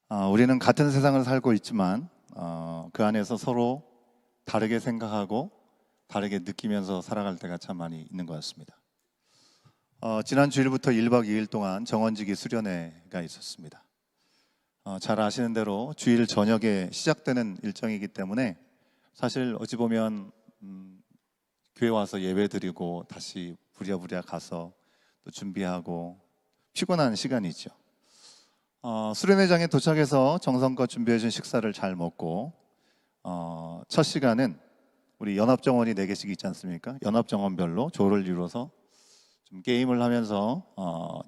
우리는 같은 세상을 살고 있지만 그 안에서 서로 다르게 생각하고 다르게 느끼면서 살아갈 때가 참 많이 있는 것 같습니다. 지난 주일부터 1박 2일 동안 정원지기 수련회가 있었습니다. 잘 아시는 대로 주일 저녁에 시작되는 일정이기 때문에 사실 어찌 보면 교회 와서 예배 드리고 다시 부랴부랴 가서 또 준비하고 피곤한 시간이죠. 수련회장에 도착해서 정성껏 준비해 준 식사를 잘 먹고 첫 시간은 우리 연합정원이 4개씩 있지 않습니까? 연합정원별로 조를 이루어서 좀 게임을 하면서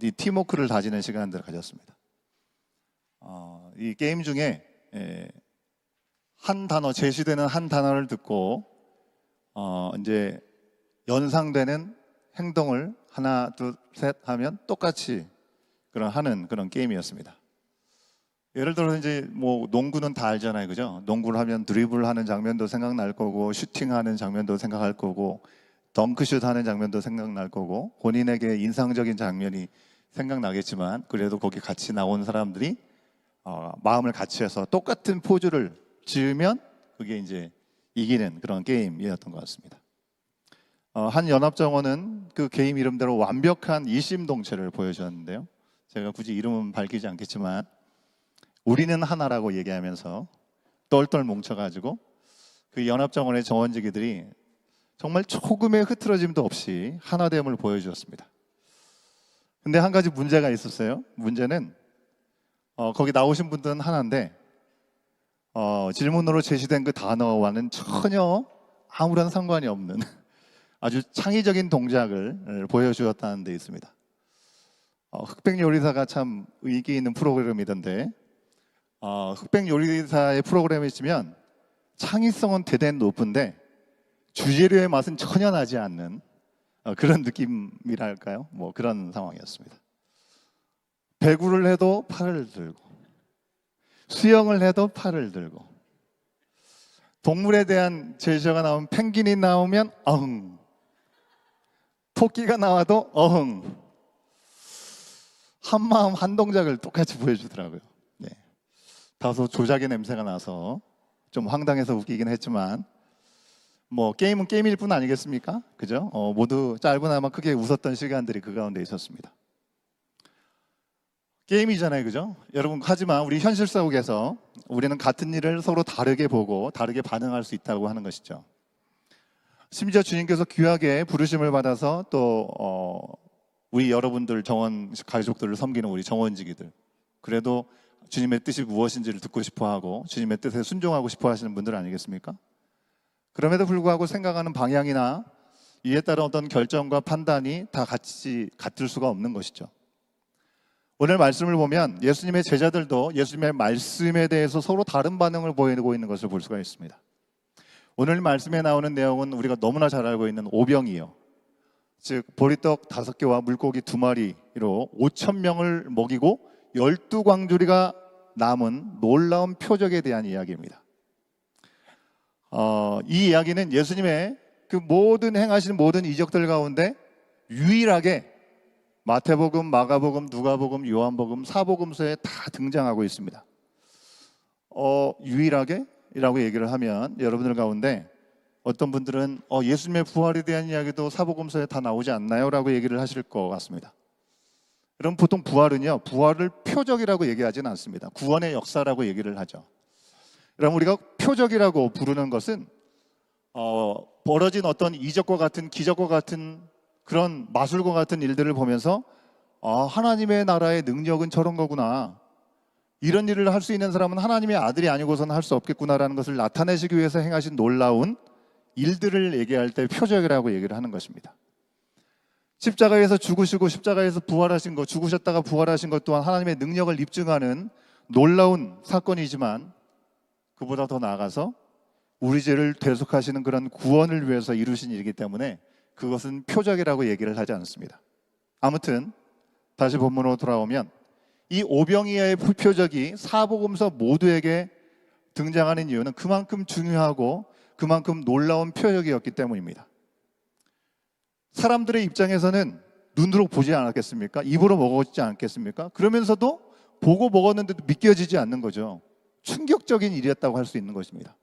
이 팀워크를 다지는 시간들을 가졌습니다. 이 게임 중에 한 단어, 제시되는 한 단어를 듣고 이제 연상되는 행동을 하나, 둘, 셋 하면 똑같이 하는 그런 게임이었습니다. 예를 들어 이제 뭐 농구는 다 알잖아요, 그죠? 농구를 하면 드리블 하는 장면도 생각날 거고, 슈팅하는 장면도 생각할 거고, 덩크슛 하는 장면도 생각날 거고, 본인에게 인상적인 장면이 생각나겠지만 그래도 거기 같이 나온 사람들이 마음을 같이 해서 똑같은 포즈를 지으면 그게 이제 이기는 그런 게임이었던 것 같습니다. 한 연합정원은 그 게임 이름대로 완벽한 일심동체를 보여주었는데요. 제가 굳이 이름은 밝히지 않겠지만 우리는 하나라고 얘기하면서 똘똘 뭉쳐가지고 그 연합정원의 정원지기들이 정말 조금의 흐트러짐도 없이 하나됨을 보여주었습니다. 근데 한 가지 문제가 있었어요. 문제는 거기 나오신 분들은 하나인데 질문으로 제시된 그 단어와는 전혀 아무런 상관이 없는 아주 창의적인 동작을 보여주었다는 데 있습니다. 흑백요리사가 참 의기 있는 프로그램이던데 흑백요리사의 프로그램에 있으면 창의성은 대단히 높은데 주재료의 맛은 전혀 나지 않는 그런 느낌이랄까요? 뭐 그런 상황이었습니다. 배구를 해도 팔을 들고 수영을 해도 팔을 들고 동물에 대한 제시어가 나오면 펭귄이 나오면 어흥, 토끼가 나와도 어흥, 한마음 한 동작을 똑같이 보여주더라고요. 네. 다소 조작의 냄새가 나서 좀 황당해서 웃기긴 했지만 뭐 게임은 게임일 뿐 아니겠습니까? 그죠? 모두 짧으나마 크게 웃었던 시간들이 그 가운데 있었습니다. 게임이잖아요, 그죠? 여러분, 하지만 우리 현실 속에서 우리는 같은 일을 서로 다르게 보고 다르게 반응할 수 있다고 하는 것이죠. 심지어 주님께서 귀하게 부르심을 받아서 또 우리 여러분들 정원 가족들을 섬기는 우리 정원지기들, 그래도 주님의 뜻이 무엇인지를 듣고 싶어하고 주님의 뜻에 순종하고 싶어 하시는 분들 아니겠습니까? 그럼에도 불구하고 생각하는 방향이나 이에 따른 어떤 결정과 판단이 다 같을 수가 없는 것이죠. 오늘 말씀을 보면 예수님의 제자들도 예수님의 말씀에 대해서 서로 다른 반응을 보이고 있는 것을 볼 수가 있습니다. 오늘 말씀에 나오는 내용은 우리가 너무나 잘 알고 있는 오병이요, 즉 보리떡 5개와 물고기 2마리로 5,000명을 먹이고 12광주리가 남은 놀라운 표적에 대한 이야기입니다. 이 이야기는 예수님의 그 모든 행하신 모든 이적들 가운데 유일하게 마태복음, 마가복음, 누가복음, 요한복음, 사복음서에 다 등장하고 있습니다. 유일하게? 이라고 얘기를 하면 여러분들 가운데 어떤 분들은 예수님의 부활에 대한 이야기도 사복음서에 다 나오지 않나요? 라고 얘기를 하실 것 같습니다. 그럼 보통 부활은요, 부활을 표적이라고 얘기하지는 않습니다. 구원의 역사라고 얘기를 하죠. 그럼 우리가 표적이라고 부르는 것은 벌어진 어떤 이적과 같은 기적과 같은 그런 마술과 같은 일들을 보면서 하나님의 나라의 능력은 저런 거구나, 이런 일을 할 수 있는 사람은 하나님의 아들이 아니고서는 할 수 없겠구나라는 것을 나타내시기 위해서 행하신 놀라운 일들을 얘기할 때 표적이라고 얘기를 하는 것입니다. 십자가에서 죽으시고 십자가에서 부활하신 것, 죽으셨다가 부활하신 것 또한 하나님의 능력을 입증하는 놀라운 사건이지만 그보다 더 나아가서 우리 죄를 대속하시는 그런 구원을 위해서 이루신 일이기 때문에 그것은 표적이라고 얘기를 하지 않습니다. 아무튼 다시 본문으로 돌아오면 이 오병이어의 표적이 사복음서 모두에게 등장하는 이유는 그만큼 중요하고 그만큼 놀라운 표적이었기 때문입니다. 사람들의 입장에서는 눈으로 보지 않았겠습니까? 입으로 먹었지 않겠습니까? 그러면서도 보고 먹었는데도 믿겨지지 않는 거죠. 충격적인 일이었다고 할 수 있는 것입니다.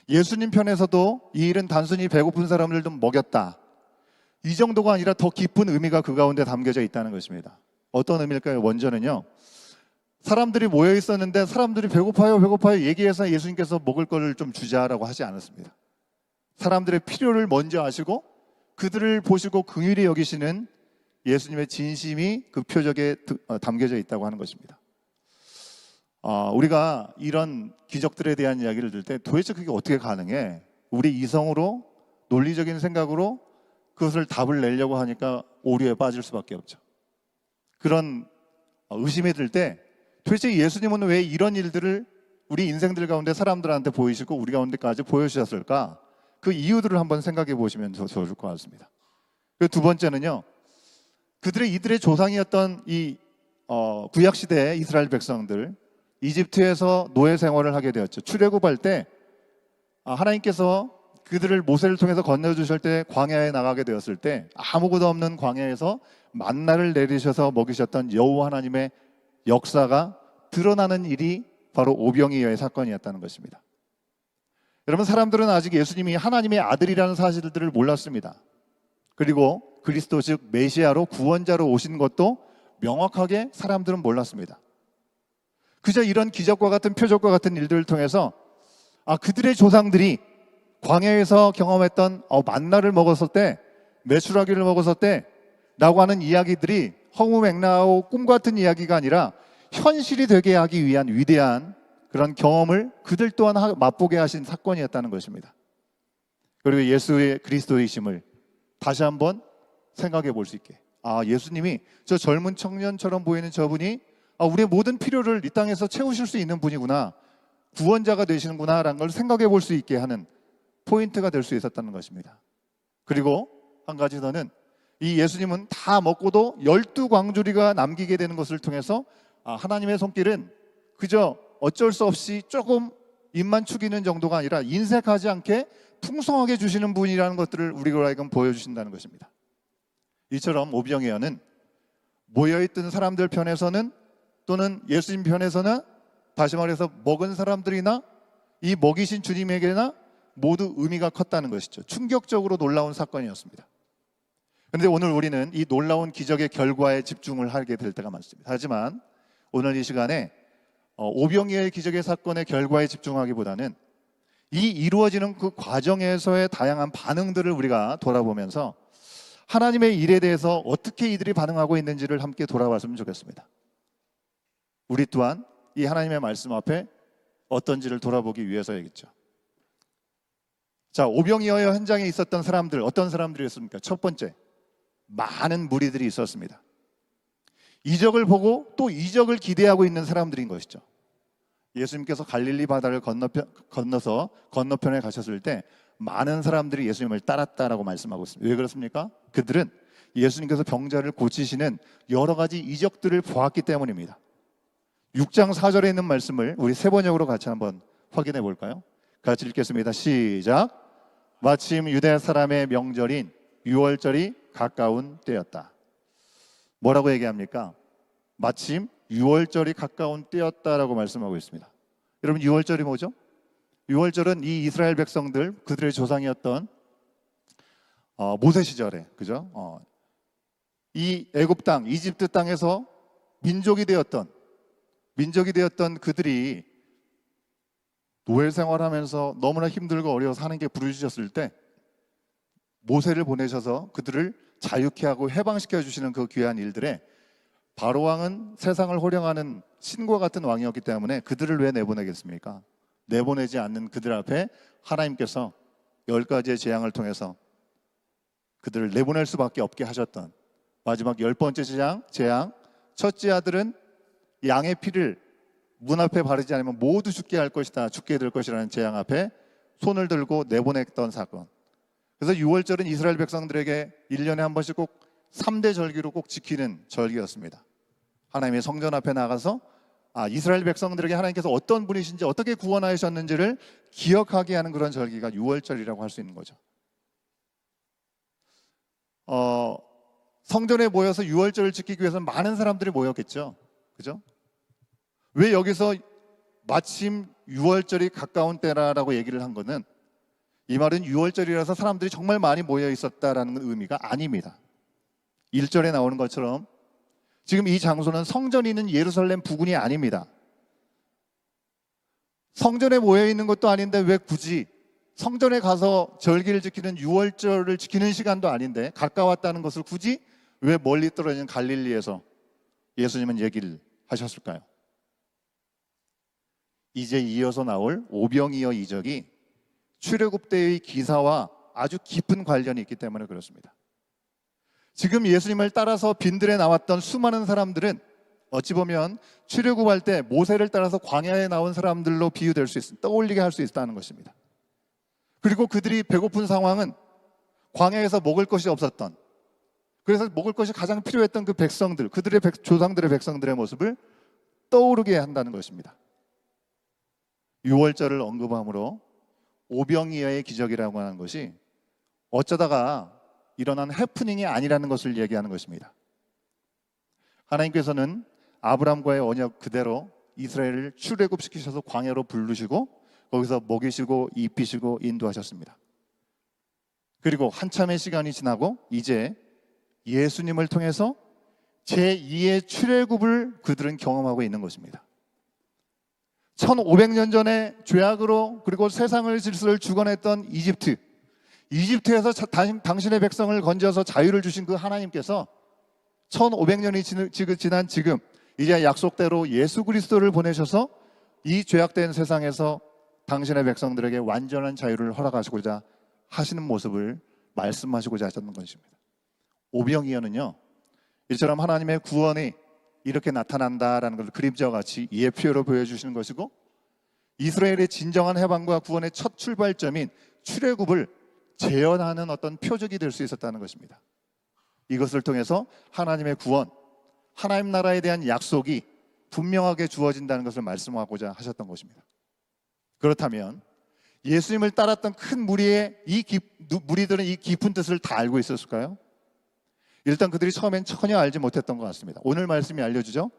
예수님 편에서도 이 일은 단순히 배고픈 사람들 좀 먹였다, 이 정도가 아니라 더 깊은 의미가 그 가운데 담겨져 있다는 것입니다. 어떤 의미일까요? 먼저는요, 사람들이 모여 있었는데 사람들이 배고파요 배고파요 얘기해서 예수님께서 먹을 거를 좀 주자라고 하지 않았습니다. 사람들의 필요를 먼저 아시고 그들을 보시고 긍휼히 여기시는 예수님의 진심이 그 표적에 담겨져 있다고 하는 것입니다. 우리가 이런 기적들에 대한 이야기를 들을 때 도대체 그게 어떻게 가능해? 우리 이성으로, 논리적인 생각으로 그것을 답을 내려고 하니까 오류에 빠질 수밖에 없죠. 그런 의심이 들 때 도대체 예수님은 왜 이런 일들을 우리 인생들 가운데 사람들한테 보이시고 우리 가운데까지 보여주셨을까? 그 이유들을 한번 생각해 보시면 더 좋을 것 같습니다. 그 두 번째는요, 이들의 조상이었던 이 구약시대의 이스라엘 백성들, 이집트에서 노예 생활을 하게 되었죠. 출애굽할 때 하나님께서 그들을 모세를 통해서 건너주실 때 광야에 나가게 되었을 때 아무것도 없는 광야에서 만나를 내리셔서 먹이셨던 여호와 하나님의 역사가 드러나는 일이 바로 오병이어의 사건이었다는 것입니다. 여러분, 사람들은 아직 예수님이 하나님의 아들이라는 사실들을 몰랐습니다. 그리고 그리스도 즉 메시아로 구원자로 오신 것도 명확하게 사람들은 몰랐습니다. 그저 이런 기적과 같은 표적과 같은 일들을 통해서 그들의 조상들이 광야에서 경험했던 만나를 먹었을 때, 메추라기를 먹었을 때 라고 하는 이야기들이 허무맹랑하고 꿈 같은 이야기가 아니라 현실이 되게 하기 위한 위대한 그런 경험을 그들 또한 맛보게 하신 사건이었다는 것입니다. 그리고 예수의 그리스도이심을 다시 한번 생각해 볼 수 있게, 예수님이 저 젊은 청년처럼 보이는 저분이 우리의 모든 필요를 이 땅에서 채우실 수 있는 분이구나, 구원자가 되시는구나 라는 걸 생각해 볼 수 있게 하는 포인트가 될 수 있었다는 것입니다. 그리고 한 가지 더는 이 예수님은 다 먹고도 12광주리가 남기게 되는 것을 통해서 하나님의 손길은 그저 어쩔 수 없이 조금 입만 축이는 정도가 아니라 인색하지 않게 풍성하게 주시는 분이라는 것들을 우리로 하여금 보여주신다는 것입니다. 이처럼 오병이어는 모여있던 사람들 편에서는, 또는 예수님 편에서는, 다시 말해서 먹은 사람들이나 이 먹이신 주님에게나 모두 의미가 컸다는 것이죠. 충격적으로 놀라운 사건이었습니다. 그런데 오늘 우리는 이 놀라운 기적의 결과에 집중을 하게 될 때가 많습니다. 하지만 오늘 이 시간에 오병이어의 기적의 사건의 결과에 집중하기보다는 이 이루어지는 그 과정에서의 다양한 반응들을 우리가 돌아보면서 하나님의 일에 대해서 어떻게 이들이 반응하고 있는지를 함께 돌아봤으면 좋겠습니다. 우리 또한 이 하나님의 말씀 앞에 어떤지를 돌아보기 위해서이겠죠. 자, 오병이어 현장에 있었던 사람들, 어떤 사람들이었습니까? 첫 번째, 많은 무리들이 있었습니다. 이적을 보고 또 이적을 기대하고 있는 사람들인 것이죠. 예수님께서 갈릴리 바다를 건너서 건너편에 가셨을 때 많은 사람들이 예수님을 따랐다라고 말씀하고 있습니다. 왜 그렇습니까? 그들은 예수님께서 병자를 고치시는 여러 가지 이적들을 보았기 때문입니다. 6장 4절에 있는 말씀을 우리 세 번역으로 같이 한번 확인해 볼까요? 같이 읽겠습니다. 시작. 마침 유대 사람의 명절인 유월절이 가까운 때였다. 뭐라고 얘기합니까? 마침 유월절이 가까운 때였다라고 말씀하고 있습니다. 여러분, 유월절이 뭐죠? 유월절은 이 이스라엘 백성들, 그들의 조상이었던 모세 시절에, 그죠? 이 애굽 땅, 이집트 땅에서 민족이 되었던 그들이 노예 생활하면서 너무나 힘들고 어려워서 하는 게 부르짖었을 때 모세를 보내셔서 그들을 자유케 하고 해방시켜 주시는 그 귀한 일들에 바로 왕은 세상을 호령하는 신과 같은 왕이었기 때문에 그들을 왜 내보내겠습니까? 내보내지 않는 그들 앞에 하나님께서 10가지의 재앙을 통해서 그들을 내보낼 수밖에 없게 하셨던 마지막 10번째 재앙, 첫째 아들은 양의 피를 문 앞에 바르지 않으면 모두 죽게 할 것이다, 죽게 될 것이라는 재앙 앞에 손을 들고 내보냈던 사건. 그래서 유월절은 이스라엘 백성들에게 1년에 한 번씩 꼭 3대 절기로 꼭 지키는 절기였습니다. 하나님의 성전 앞에 나가서 이스라엘 백성들에게 하나님께서 어떤 분이신지, 어떻게 구원하셨는지를 기억하게 하는 그런 절기가 유월절이라고 할 수 있는 거죠. 성전에 모여서 유월절을 지키기 위해서 많은 사람들이 모였겠죠. 그죠? 왜 여기서 마침 6월절이 가까운 때라고 얘기를 한 거는, 이 말은 6월절이라서 사람들이 정말 많이 모여 있었다라는 의미가 아닙니다. 1절에 나오는 것처럼 지금 이 장소는 성전이 있는 예루살렘 부근이 아닙니다. 성전에 모여 있는 것도 아닌데 왜 굳이 성전에 가서 절기를 지키는 6월절을 지키는 시간도 아닌데 가까웠다는 것을 굳이 왜 멀리 떨어진 갈릴리에서 예수님은 얘기를 하셨을까요? 이제 이어서 나올 오병이어 이적이 출애굽 때의 기사와 아주 깊은 관련이 있기 때문에 그렇습니다. 지금 예수님을 따라서 빈들에 나왔던 수많은 사람들은 어찌 보면 출애굽할 때 모세를 따라서 광야에 나온 사람들로 비유될 수 있습니다. 떠올리게 할 수 있다는 것입니다. 그리고 그들이 배고픈 상황은 광야에서 먹을 것이 없었던, 그래서 먹을 것이 가장 필요했던 그 백성들, 그들의 조상들의 백성들의 모습을 떠오르게 한다는 것입니다. 6월절을 언급함으로 오병이어의 기적이라고 하는 것이 어쩌다가 일어난 해프닝이 아니라는 것을 얘기하는 것입니다. 하나님께서는 아브라함과의 언약 그대로 이스라엘을 출애굽시키셔서 광야로 부르시고 거기서 먹이시고 입히시고 인도하셨습니다. 그리고 한참의 시간이 지나고 이제 예수님을 통해서 제2의 출애굽을 그들은 경험하고 있는 것입니다. 1500년 전에 죄악으로 그리고 세상을 질서를 주관했던 이집트에서 당신의 백성을 건져서 자유를 주신 그 하나님께서 1500년이 지난 지금 이제 약속대로 예수 그리스도를 보내셔서 이 죄악된 세상에서 당신의 백성들에게 완전한 자유를 허락하시고자 하시는 모습을 말씀하시고자 하셨는 것입니다. 오병이어는요, 이처럼 하나님의 구원이 이렇게 나타난다라는 것을 그림자와 같이 예표로 보여주시는 것이고, 이스라엘의 진정한 해방과 구원의 첫 출발점인 출애굽을 재현하는 어떤 표적이 될 수 있었다는 것입니다. 이것을 통해서 하나님의 구원, 하나님 나라에 대한 약속이 분명하게 주어진다는 것을 말씀하고자 하셨던 것입니다. 그렇다면 예수님을 따랐던 큰 무리들은 이 깊은 뜻을 다 알고 있었을까요? 일단 그들이 처음엔 전혀 알지 못했던 것 같습니다. 오늘 말씀이 알려주죠.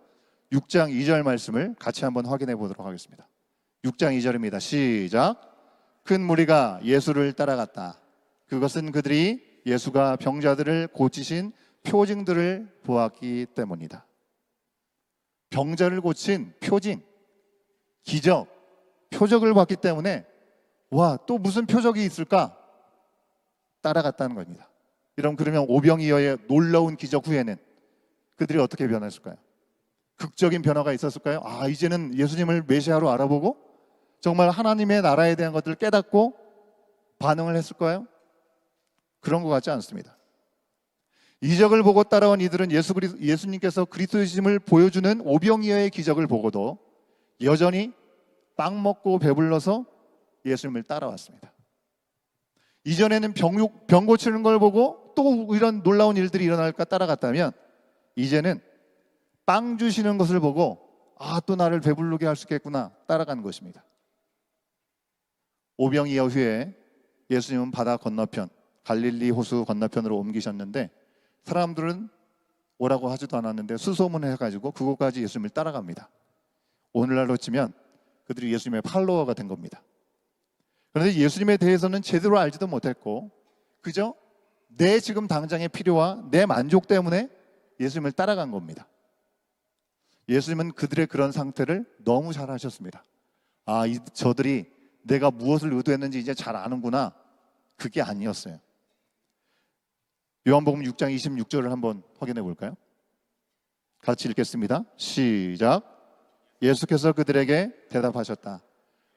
6장 2절 말씀을 같이 한번 확인해 보도록 하겠습니다. 6장 2절입니다. 시작. 큰 무리가 예수를 따라갔다. 그것은 그들이 예수가 병자들을 고치신 표징들을 보았기 때문이다. 병자를 고친 표징, 기적, 표적을 봤기 때문에 와, 또 무슨 표적이 있을까? 따라갔다는 겁니다. 그러면 오병이어의 놀라운 기적 후에는 그들이 어떻게 변했을까요? 극적인 변화가 있었을까요? 이제는 예수님을 메시아로 알아보고 정말 하나님의 나라에 대한 것들을 깨닫고 반응을 했을까요? 그런 것 같지 않습니다. 이적을 보고 따라온 이들은 예수님께서 그리스도이심을 보여주는 오병이어의 기적을 보고도 여전히 빵 먹고 배불러서 예수님을 따라왔습니다. 이전에는 병 고치는 걸 보고 또 이런 놀라운 일들이 일어날까 따라갔다면, 이제는 빵 주시는 것을 보고 또 나를 배부르게 할 수 있겠구나 따라간 것입니다. 오병이어 후에 예수님은 바다 건너편, 갈릴리 호수 건너편으로 옮기셨는데 사람들은 오라고 하지도 않았는데 수소문을 해가지고 그곳까지 예수님을 따라갑니다. 오늘날로 치면 그들이 예수님의 팔로워가 된 겁니다. 그런데 예수님에 대해서는 제대로 알지도 못했고 그저 내 지금 당장의 필요와 내 만족 때문에 예수님을 따라간 겁니다. 예수님은 그들의 그런 상태를 너무 잘 아셨습니다. 저들이 내가 무엇을 의도했는지 이제 잘 아는구나. 그게 아니었어요. 요한복음 6장 26절을 한번 확인해 볼까요? 같이 읽겠습니다. 시작. 예수께서 그들에게 대답하셨다.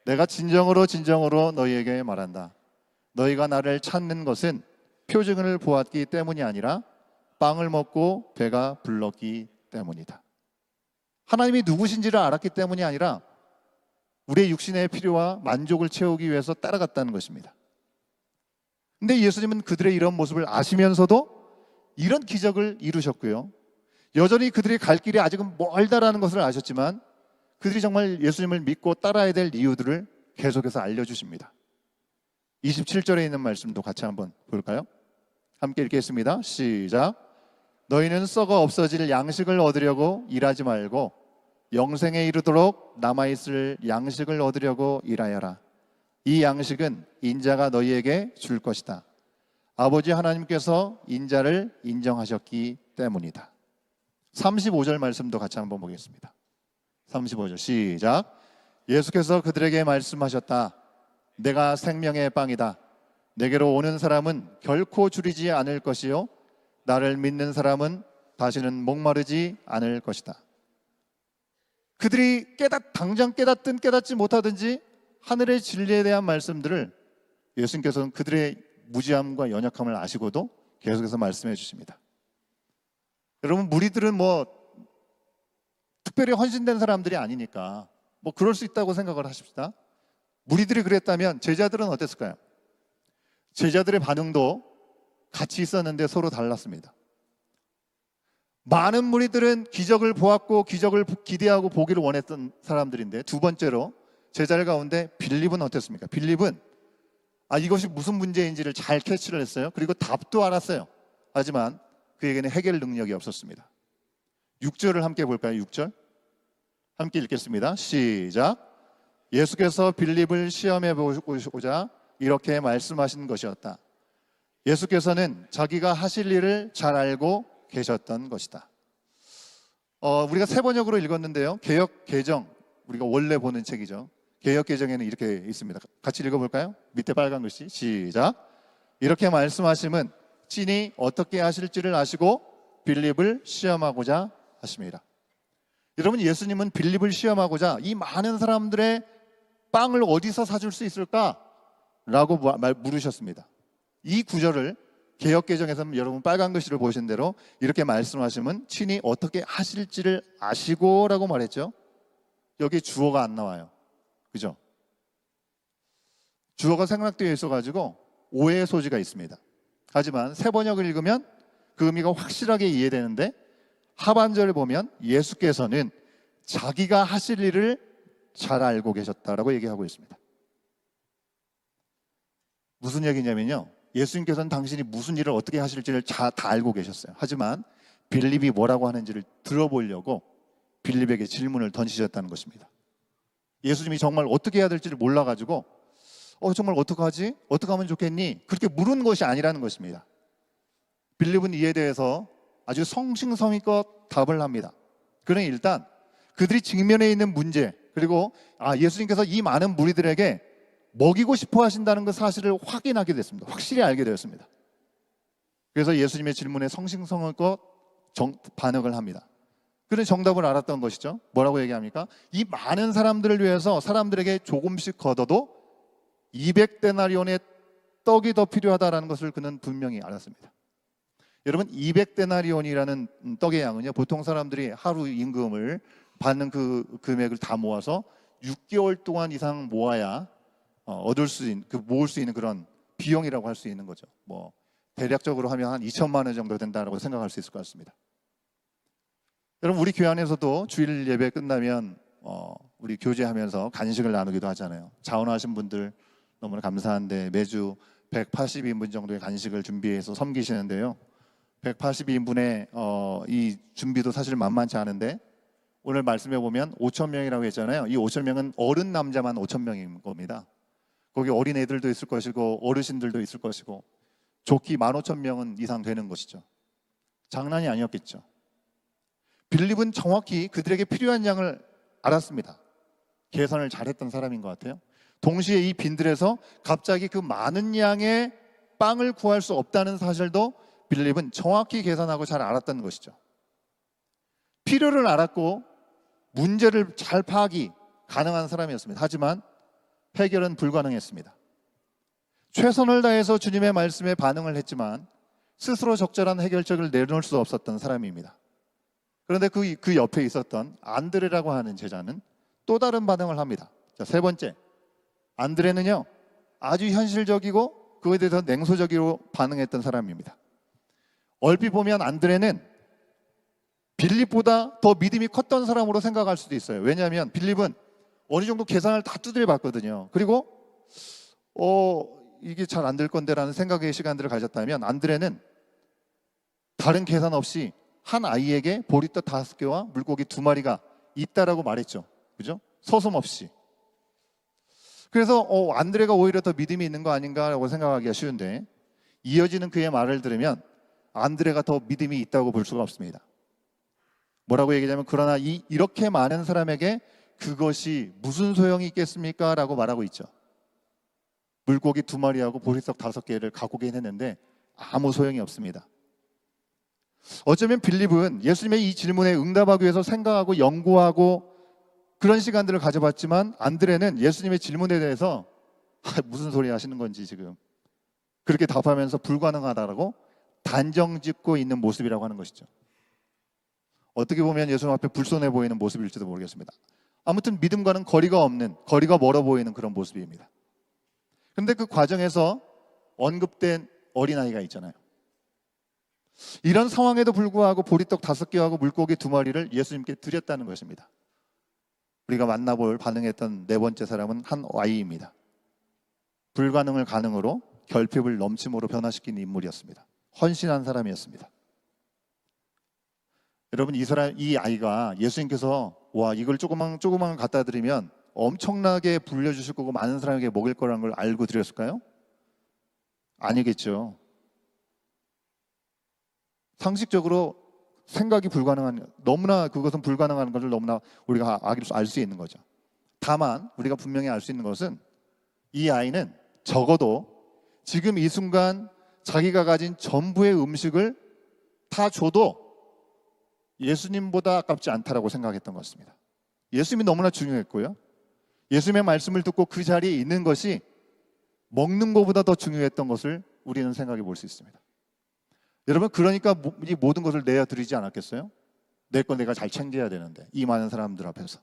내가 진정으로 너희에게 말한다. 너희가 나를 찾는 것은 표징을 보았기 때문이 아니라 빵을 먹고 배가 불렀기 때문이다. 하나님이 누구신지를 알았기 때문이 아니라 우리의 육신의 필요와 만족을 채우기 위해서 따라갔다는 것입니다. 근데 예수님은 그들의 이런 모습을 아시면서도 이런 기적을 이루셨고요, 여전히 그들이 갈 길이 아직은 멀다라는 것을 아셨지만 그들이 정말 예수님을 믿고 따라야 될 이유들을 계속해서 알려주십니다. 27절에 있는 말씀도 같이 한번 볼까요? 함께 읽겠습니다. 시작. 너희는 썩어 없어질 양식을 얻으려고 일하지 말고 영생에 이르도록 남아있을 양식을 얻으려고 일하여라. 이 양식은 인자가 너희에게 줄 것이다. 아버지 하나님께서 인자를 인정하셨기 때문이다. 35절 말씀도 같이 한번 보겠습니다. 35절 시작. 예수께서 그들에게 말씀하셨다. 내가 생명의 빵이다. 내게로 오는 사람은 결코 줄이지 않을 것이요 나를 믿는 사람은 다시는 목마르지 않을 것이다. 그들이 당장 깨닫든 깨닫지 못하든지 하늘의 진리에 대한 말씀들을 예수님께서는 그들의 무지함과 연약함을 아시고도 계속해서 말씀해 주십니다. 여러분, 무리들은 특별히 헌신된 사람들이 아니니까 그럴 수 있다고 생각을 하십시다. 무리들이 그랬다면 제자들은 어땠을까요? 제자들의 반응도 같이 있었는데 서로 달랐습니다. 많은 무리들은 기적을 보았고 기적을 기대하고 보기를 원했던 사람들인데, 두 번째로 제자들 가운데 빌립은 어땠습니까? 빌립은 이것이 무슨 문제인지를 잘 캐치를 했어요. 그리고 답도 알았어요. 하지만 그에게는 해결 능력이 없었습니다. 6절을 함께 볼까요? 6절 함께 읽겠습니다. 시작. 예수께서 빌립을 시험해 보고자 이렇게 말씀하신 것이었다. 예수께서는 자기가 하실 일을 잘 알고 계셨던 것이다. 우리가 세 번역으로 읽었는데요, 개역 개정, 우리가 원래 보는 책이죠. 개역 개정에는 이렇게 있습니다. 같이 읽어볼까요? 밑에 빨간 글씨 시작. 이렇게 말씀하심은 친히 어떻게 하실지를 아시고 빌립을 시험하고자 하심이라. 여러분, 예수님은 빌립을 시험하고자 이 많은 사람들의 빵을 어디서 사줄 수 있을까? 라고 물으셨습니다. 이 구절을 개역개정에서는 여러분 빨간 글씨를 보신 대로 이렇게 말씀하시면 친히 어떻게 하실지를 아시고 라고 말했죠. 여기 주어가 안 나와요. 그죠? 주어가 생략되어 있어가지고 오해의 소지가 있습니다. 하지만 새 번역을 읽으면 그 의미가 확실하게 이해되는데, 하반절을 보면 예수께서는 자기가 하실 일을 잘 알고 계셨다라고 얘기하고 있습니다. 무슨 얘기냐면요, 예수님께서는 당신이 무슨 일을 어떻게 하실지를 다 알고 계셨어요. 하지만 빌립이 뭐라고 하는지를 들어보려고 빌립에게 질문을 던지셨다는 것입니다. 예수님이 정말 어떻게 해야 될지를 몰라가지고 정말 어떡하지? 어떻게 하면 좋겠니? 그렇게 물은 것이 아니라는 것입니다. 빌립은 이에 대해서 아주 성심성의껏 답을 합니다. 그러니 일단 그들이 직면해 있는 문제, 그리고 예수님께서 이 많은 무리들에게 먹이고 싶어 하신다는 그 사실을 확인하게 됐습니다. 확실히 알게 되었습니다. 그래서 예수님의 질문에 성심성의껏 반응을 합니다. 그런 정답을 알았던 것이죠. 뭐라고 얘기합니까? 이 많은 사람들을 위해서 사람들에게 조금씩 걷어도 200데나리온의 떡이 더 필요하다는 것을 그는 분명히 알았습니다. 여러분, 200데나리온이라는 떡의 양은요, 보통 사람들이 하루 임금을 받는 그 금액을 다 모아서 6개월 동안 이상 모아야 모을 수 있는 그런 비용이라고 할 수 있는 거죠. 대략적으로 하면 한 2천만 원 정도 된다고 생각할 수 있을 것 같습니다. 여러분, 우리 교회 안에서도 주일 예배 끝나면 우리 교제하면서 간식을 나누기도 하잖아요. 자원하신 분들 너무나 감사한데 매주 182인분 정도의 간식을 준비해서 섬기시는데요. 182인분의 이 준비도 사실 만만치 않은데, 오늘 말씀해 보면 5,000명이라고 했잖아요. 이 5,000명은 어른 남자만 5,000명인 겁니다. 거기 어린 애들도 있을 것이고 어르신들도 있을 것이고 좋기 15,000명은 이상 되는 것이죠. 장난이 아니었겠죠. 빌립은 정확히 그들에게 필요한 양을 알았습니다. 계산을 잘했던 사람인 것 같아요. 동시에 이 빈들에서 갑자기 그 많은 양의 빵을 구할 수 없다는 사실도 빌립은 정확히 계산하고 잘 알았다는 것이죠. 필요를 알았고 문제를 잘 파악이 가능한 사람이었습니다. 하지만 해결은 불가능했습니다. 최선을 다해서 주님의 말씀에 반응을 했지만 스스로 적절한 해결책을 내놓을 수 없었던 사람입니다. 그런데 그 옆에 있었던 안드레라고 하는 제자는 또 다른 반응을 합니다. 자, 세 번째, 안드레는요, 아주 현실적이고 그에 대해서 냉소적으로 반응했던 사람입니다. 얼핏 보면 안드레는 빌립보다 더 믿음이 컸던 사람으로 생각할 수도 있어요. 왜냐하면 빌립은 어느 정도 계산을 다 두드려 봤거든요. 그리고 이게 잘 안 될 건데라는 생각의 시간들을 가졌다면, 안드레는 다른 계산 없이 한 아이에게 보리떡 5개와 물고기 2마리가 있다라고 말했죠. 그죠? 서슴없이. 그래서 안드레가 오히려 더 믿음이 있는 거 아닌가라고 생각하기가 쉬운데, 이어지는 그의 말을 들으면 안드레가 더 믿음이 있다고 볼 수가 없습니다. 뭐라고 얘기하냐면, 그러나 이렇게 많은 사람에게 그것이 무슨 소용이 있겠습니까? 라고 말하고 있죠. 물고기 2마리하고 보리떡 5개를 갖고 오긴 했는데 아무 소용이 없습니다. 어쩌면 빌립은 예수님의 이 질문에 응답하기 위해서 생각하고 연구하고 그런 시간들을 가져봤지만, 안드레는 예수님의 질문에 대해서 무슨 소리 하시는 건지 지금 그렇게 답하면서 불가능하다라고 단정짓고 있는 모습이라고 하는 것이죠. 어떻게 보면 예수님 앞에 불손해 보이는 모습일지도 모르겠습니다. 아무튼 믿음과는 거리가 멀어 보이는 그런 모습입니다. 그런데 그 과정에서 언급된 어린아이가 있잖아요. 이런 상황에도 불구하고 보리떡 5개하고 물고기 2마리를 예수님께 드렸다는 것입니다. 우리가 만나볼 반응했던 4번째 사람은 한 아이입니다. 불가능을 가능으로, 결핍을 넘침으로 변화시킨 인물이었습니다. 헌신한 사람이었습니다. 여러분, 이 아이가 예수님께서 이걸 조그만 갖다 드리면 엄청나게 불려주실 거고 많은 사람에게 먹일 거라는 걸 알고 드렸을까요? 아니겠죠. 상식적으로 생각이 너무나 그것은 불가능한 것을 너무나 우리가 알 수 있는 거죠. 다만 우리가 분명히 알 수 있는 것은, 이 아이는 적어도 지금 이 순간 자기가 가진 전부의 음식을 다 줘도 예수님보다 아깝지 않다라고 생각했던 것 같습니다. 예수님이 너무나 중요했고요, 예수님의 말씀을 듣고 그 자리에 있는 것이 먹는 것보다 더 중요했던 것을 우리는 생각해 볼 수 있습니다. 여러분, 그러니까 이 모든 것을 내어드리지 않았겠어요? 내 건 내가 잘 챙겨야 되는데, 이 많은 사람들 앞에서.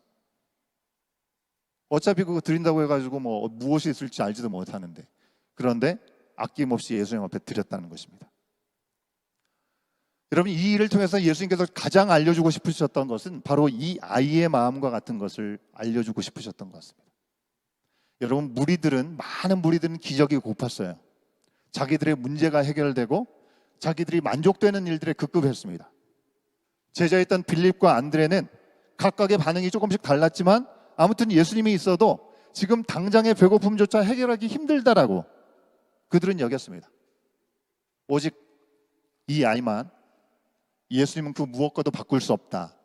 어차피 그거 드린다고 해가지고 무엇이 있을지 알지도 못하는데, 그런데 아낌없이 예수님 앞에 드렸다는 것입니다. 여러분, 이 일을 통해서 예수님께서 가장 알려주고 싶으셨던 것은 바로 이 아이의 마음과 같은 것을 알려주고 싶으셨던 것 같습니다. 여러분, 많은 무리들은 기적이 고팠어요. 자기들의 문제가 해결되고 자기들이 만족되는 일들에 급급했습니다. 제자였던 빌립과 안드레는 각각의 반응이 조금씩 달랐지만, 아무튼 예수님이 있어도 지금 당장의 배고픔조차 해결하기 힘들다라고 그들은 여겼습니다. 오직 이 아이만 예수님은 그 무엇과도 바꿀 수 없다,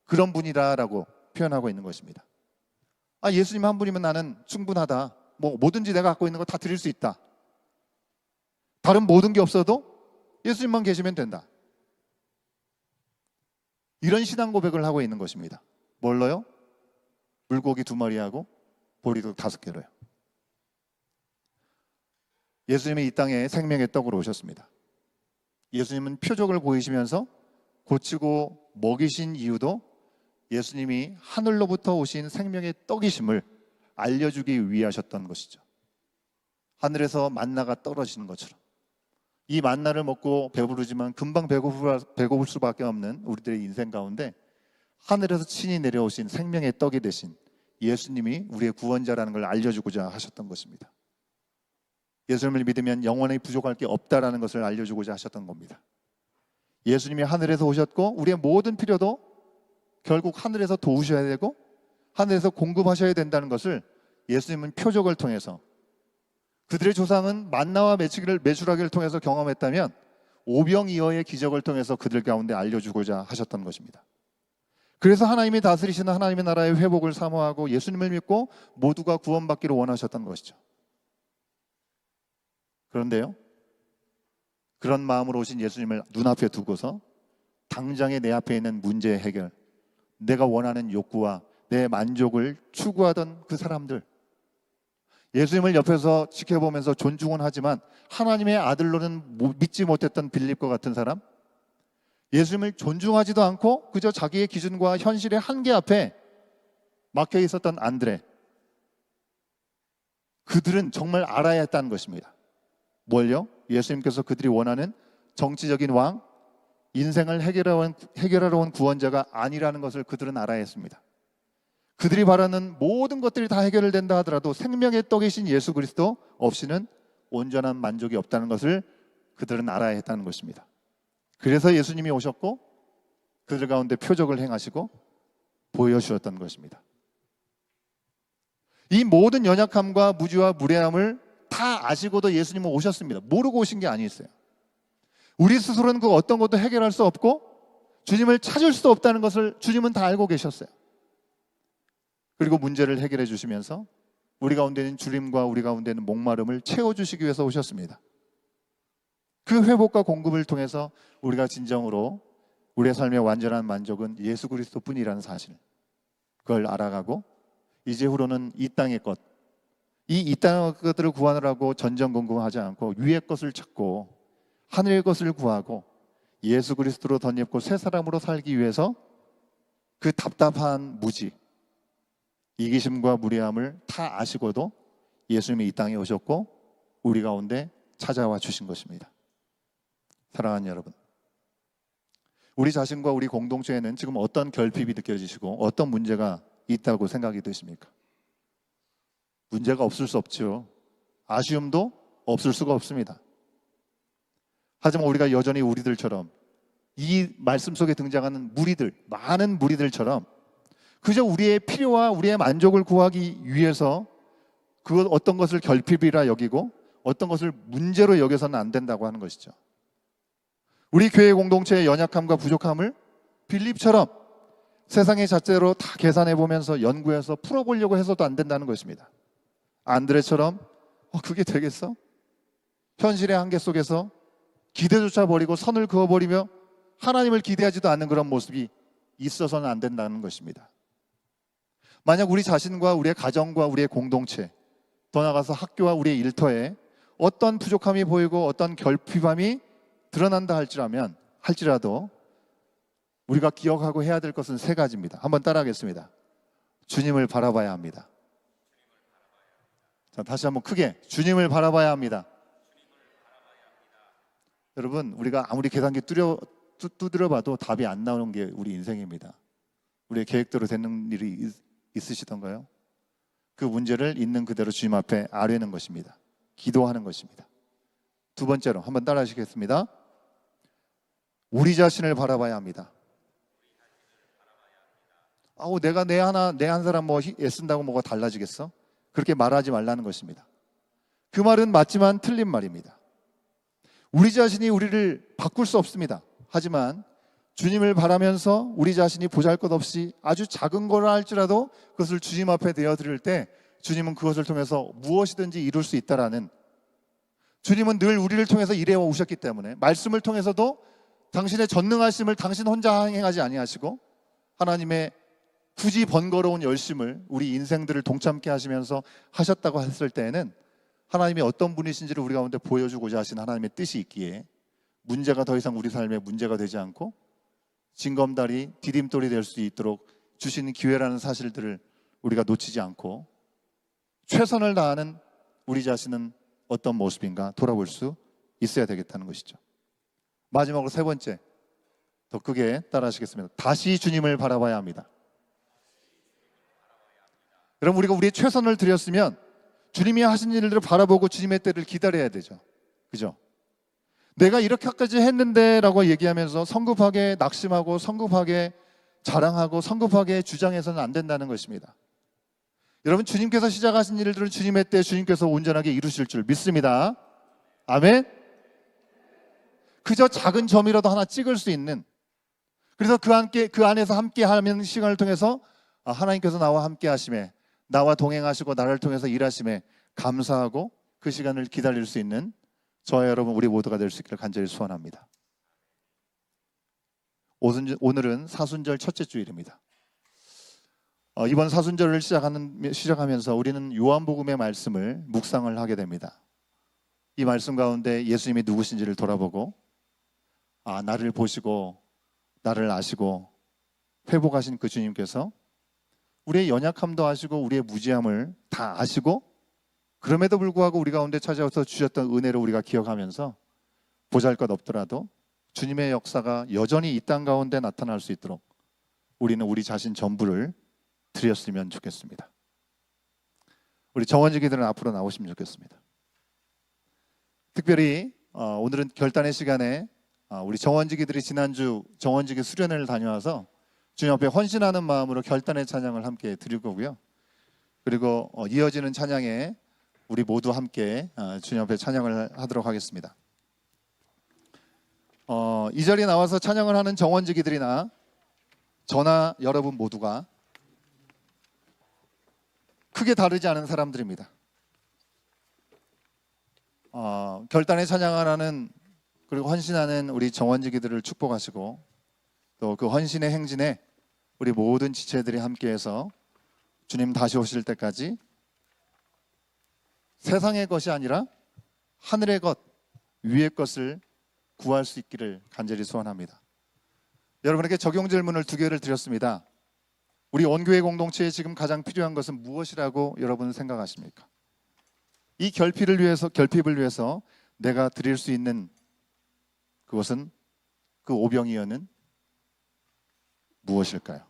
그런 분이다라고 표현하고 있는 것입니다. 예수님 한 분이면 나는 충분하다, 뭐든지 내가 갖고 있는 거 다 드릴 수 있다, 다른 모든 게 없어도 예수님만 계시면 된다, 이런 신앙 고백을 하고 있는 것입니다. 뭘로요? 물고기 2마리하고 보리떡 5개로요. 예수님이 이 땅에 생명의 떡으로 오셨습니다. 예수님은 표적을 보이시면서 고치고 먹이신 이유도 예수님이 하늘로부터 오신 생명의 떡이심을 알려주기 위하셨던 것이죠. 하늘에서 만나가 떨어지는 것처럼 이 만나를 먹고 배부르지만 금방 배고플 수밖에 없는 우리들의 인생 가운데, 하늘에서 친히 내려오신 생명의 떡이 되신 예수님이 우리의 구원자라는 걸 알려주고자 하셨던 것입니다. 예수님을 믿으면 영원히 부족할 게 없다라는 것을 알려주고자 하셨던 겁니다. 예수님이 하늘에서 오셨고 우리의 모든 필요도 결국 하늘에서 도우셔야 되고 하늘에서 공급하셔야 된다는 것을 예수님은 표적을 통해서, 그들의 조상은 만나와 메추라기를 통해서 경험했다면 오병이어의 기적을 통해서 그들 가운데 알려주고자 하셨던 것입니다. 그래서 하나님이 다스리시는 하나님의 나라의 회복을 사모하고 예수님을 믿고 모두가 구원받기를 원하셨던 것이죠. 그런데요, 그런 마음으로 오신 예수님을 눈앞에 두고서 당장에 내 앞에 있는 문제 해결, 내가 원하는 욕구와 내 만족을 추구하던 그 사람들, 예수님을 옆에서 지켜보면서 존중은 하지만 하나님의 아들로는 믿지 못했던 빌립과 같은 사람, 예수님을 존중하지도 않고 그저 자기의 기준과 현실의 한계 앞에 막혀 있었던 안드레, 그들은 정말 알아야 했다는 것입니다. 뭘요? 예수님께서 그들이 원하는 정치적인 왕, 인생을 해결하러 온 구원자가 아니라는 것을 그들은 알아야 했습니다. 그들이 바라는 모든 것들이 다 해결된다 하더라도 생명의 떡이신 예수 그리스도 없이는 온전한 만족이 없다는 것을 그들은 알아야 했다는 것입니다. 그래서 예수님이 오셨고 그들 가운데 표적을 행하시고 보여주셨던 것입니다. 이 모든 연약함과 무지와 무례함을 다 아시고도 예수님은 오셨습니다. 모르고 오신 게 아니었어요. 우리 스스로는 그 어떤 것도 해결할 수 없고 주님을 찾을 수도 없다는 것을 주님은 다 알고 계셨어요. 그리고 문제를 해결해 주시면서 우리 가운데 있는 주림과 우리 가운데 있는 목마름을 채워주시기 위해서 오셨습니다. 그 회복과 공급을 통해서 우리가 진정으로 우리의 삶의 완전한 만족은 예수 그리스도뿐이라는 사실, 그걸 알아가고 이제후로는 이 땅의 것, 이 땅의 것들을 구하느라고 전전긍긍하지 않고 위의 것을 찾고 하늘의 것을 구하고 예수 그리스도로 덧입고 새 사람으로 살기 위해서 그 답답한 무지, 이기심과 무례함을 다 아시고도 예수님이 이 땅에 오셨고 우리 가운데 찾아와 주신 것입니다. 사랑하는 여러분, 우리 자신과 우리 공동체에는 지금 어떤 결핍이 느껴지시고 어떤 문제가 있다고 생각이 드십니까? 문제가 없을 수 없죠. 아쉬움도 없을 수가 없습니다. 하지만 우리가 여전히 우리들처럼 이 말씀 속에 등장하는 무리들, 많은 무리들처럼 그저 우리의 필요와 우리의 만족을 구하기 위해서 그 어떤 것을 결핍이라 여기고 어떤 것을 문제로 여겨서는 안 된다고 하는 것이죠. 우리 교회 공동체의 연약함과 부족함을 빌립처럼 세상의 잣대로 다 계산해 보면서 연구해서 풀어보려고 해서도 안 된다는 것입니다. 안드레처럼 그게 되겠어? 현실의 한계 속에서 기대조차 버리고 선을 그어버리며 하나님을 기대하지도 않는 그런 모습이 있어서는 안 된다는 것입니다. 만약 우리 자신과 우리의 가정과 우리의 공동체, 더 나아가서 학교와 우리의 일터에 어떤 부족함이 보이고 어떤 결핍함이 드러난다 할지라도 우리가 기억하고 해야 될 것은 세 가지입니다. 한번 따라하겠습니다. 주님을 바라봐야 합니다. 자, 다시 한번 크게 주님을 바라봐야 합니다. 여러분, 우리가 아무리 계산기 두드려봐도 답이 안 나오는 게 우리 인생입니다. 우리의 계획대로 되는 일이 있으시던가요? 그 문제를 있는 그대로 주님 앞에 아뢰는 것입니다. 기도하는 것입니다. 두 번째로 한번 따라하시겠습니다. 우리 자신을 바라봐야 합니다. 내가 내 한 사람 애쓴다고 뭐가 달라지겠어? 그렇게 말하지 말라는 것입니다. 그 말은 맞지만 틀린 말입니다. 우리 자신이 우리를 바꿀 수 없습니다. 하지만 주님을 바라면서 우리 자신이 보잘것없이 아주 작은 거라 할지라도 그것을 주님 앞에 내어드릴 때 주님은 그것을 통해서 무엇이든지 이룰 수 있다라는, 주님은 늘 우리를 통해서 일해 오셨기 때문에 말씀을 통해서도 당신의 전능하심을 당신 혼자 행하지 아니하시고 하나님의 굳이 번거로운 열심을 우리 인생들을 동참케 하시면서 하셨다고 했을 때에는 하나님이 어떤 분이신지를 우리 가운데 보여주고자 하신 하나님의 뜻이 있기에 문제가 더 이상 우리 삶에 문제가 되지 않고 징검다리, 디딤돌이 될 수 있도록 주시는 기회라는 사실들을 우리가 놓치지 않고 최선을 다하는 우리 자신은 어떤 모습인가 돌아볼 수 있어야 되겠다는 것이죠. 마지막으로 세 번째, 더 크게 따라하시겠습니다. 다시 주님을 바라봐야 합니다. 여러분, 우리가 우리의 최선을 드렸으면 주님이 하신 일들을 바라보고 주님의 때를 기다려야 되죠. 그죠? 내가 이렇게까지 했는데 라고 얘기하면서 성급하게 낙심하고 성급하게 자랑하고 성급하게 주장해서는 안 된다는 것입니다. 여러분, 주님께서 시작하신 일들은 주님의 때 주님께서 온전하게 이루실 줄 믿습니다. 아멘. 그저 작은 점이라도 하나 찍을 수 있는, 그래서 그 안에서 함께 하는 시간을 통해서 하나님께서 나와 함께 하심에, 나와 동행하시고 나를 통해서 일하심에 감사하고 그 시간을 기다릴 수 있는 저와 여러분 우리 모두가 될 수 있기를 간절히 소원합니다. 오늘은 사순절 첫째 주일입니다. 이번 사순절을 시작하면서 우리는 요한복음의 말씀을 묵상을 하게 됩니다. 이 말씀 가운데 예수님이 누구신지를 돌아보고 나를 보시고 나를 아시고 회복하신 그 주님께서 우리의 연약함도 아시고 우리의 무지함을 다 아시고 그럼에도 불구하고 우리 가운데 찾아와서 주셨던 은혜를 우리가 기억하면서 보잘것없더라도 주님의 역사가 여전히 이 땅 가운데 나타날 수 있도록 우리는 우리 자신 전부를 드렸으면 좋겠습니다. 우리 정원지기들은 앞으로 나오시면 좋겠습니다. 특별히 오늘은 결단의 시간에 우리 정원지기들이 지난주 정원지기 수련회를 다녀와서 주님 앞에 헌신하는 마음으로 결단의 찬양을 함께 드릴 거고요. 그리고 이어지는 찬양에 우리 모두 함께 주님 앞에 찬양을 하도록 하겠습니다. 이 자리에 나와서 찬양을 하는 정원지기들이나 저나 여러분 모두가 크게 다르지 않은 사람들입니다. 결단의 찬양을 하는 그리고 헌신하는 우리 정원지기들을 축복하시고 또 그 헌신의 행진에 우리 모든 지체들이 함께해서 주님 다시 오실 때까지 세상의 것이 아니라 하늘의 것, 위의 것을 구할 수 있기를 간절히 소원합니다. 여러분에게 적용 질문을 2개를 드렸습니다. 우리 온교회 공동체에 지금 가장 필요한 것은 무엇이라고 여러분은 생각하십니까? 이 결핍을 위해서 내가 드릴 수 있는 그것은 그 오병이어는 무엇일까요?